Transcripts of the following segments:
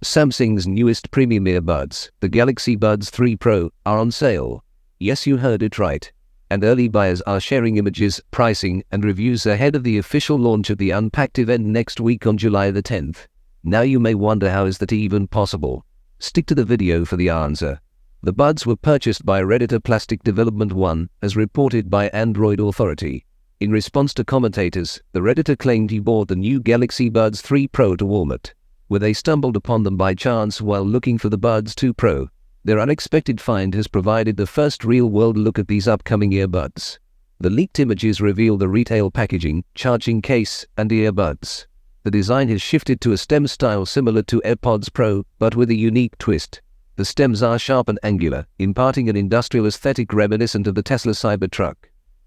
Samsung's newest premium earbuds, the Galaxy Buds 3 Pro, are on sale. Yes, you heard it right. And early buyers are sharing images, pricing, and reviews ahead of the official launch of the Unpacked event next week on July the 10th. Now you may wonder, how is that even possible? Stick to the video for the answer. The buds were purchased by Redditor Plastic Development 1, as reported by Android Authority. In response to commentators, the Redditor claimed he bought the new Galaxy Buds 3 Pro to Walmart, where they stumbled upon them by chance while looking for the Buds 2 Pro. Their unexpected find has provided the first real-world look at these upcoming earbuds. The leaked images reveal the retail packaging, charging case, and earbuds. The design has shifted to a stem style similar to AirPods Pro, but with a unique twist. The stems are sharp and angular, imparting an industrial aesthetic reminiscent of the Tesla Cybertruck.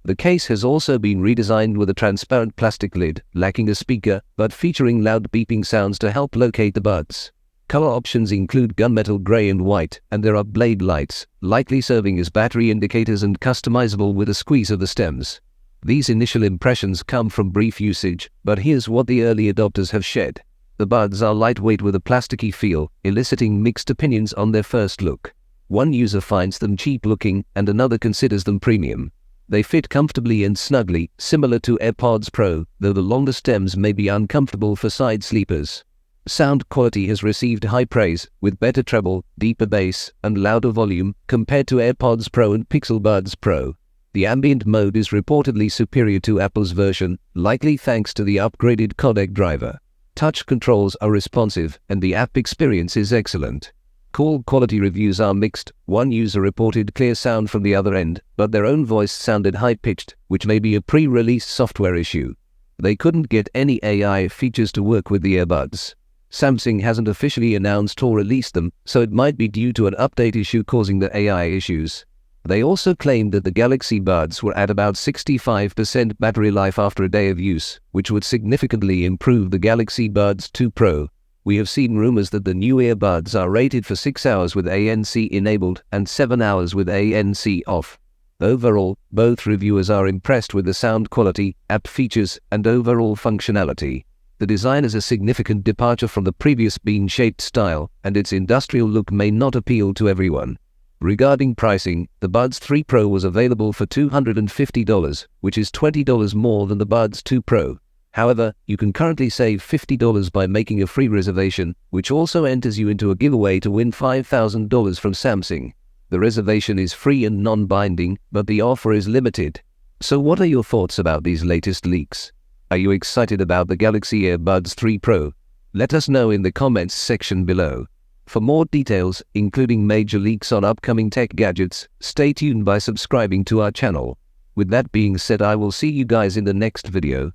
The case has also been redesigned with a transparent plastic lid, lacking a speaker, but featuring loud beeping sounds to help locate the buds. Color options include gunmetal gray and white, and there are blade lights, likely serving as battery indicators and customizable with a squeeze of the stems. These initial impressions come from brief usage, but here's what the early adopters have shared. The buds are lightweight with a plasticky feel, eliciting mixed opinions on their first look. One user finds them cheap looking, and another considers them premium. They fit comfortably and snugly, similar to AirPods Pro, though the longer stems may be uncomfortable for side sleepers. Sound quality has received high praise, with better treble, deeper bass, and louder volume compared to AirPods Pro and Pixel Buds Pro. The ambient mode is reportedly superior to Apple's version, likely thanks to the upgraded codec driver. Touch controls are responsive, and the app experience is excellent. Call quality reviews are mixed. One user reported clear sound from the other end, but their own voice sounded high-pitched, which may be a pre-release software issue. They couldn't get any AI features to work with the earbuds. Samsung hasn't officially announced or released them, so it might be due to an update issue causing the AI issues. They also claimed that the Galaxy Buds were at about 65% battery life after a day of use, which would significantly improve the Galaxy Buds 2 Pro. We have seen rumors that the new earbuds are rated for 6 hours with ANC enabled and 7 hours with ANC off. Overall, both reviewers are impressed with the sound quality, app features, and overall functionality. The design is a significant departure from the previous bean-shaped style, and its industrial look may not appeal to everyone. Regarding pricing, the Buds 3 Pro was available for $250, which is $20 more than the Buds 2 Pro. However, you can currently save $50 by making a free reservation, which also enters you into a giveaway to win $5,000 from Samsung. The reservation is free and non-binding, but the offer is limited. So what are your thoughts about these latest leaks? Are you excited about the Galaxy EarBuds 3 Pro? Let us know in the comments section below. For more details, including major leaks on upcoming tech gadgets, stay tuned by subscribing to our channel. With that being said, I will see you guys in the next video.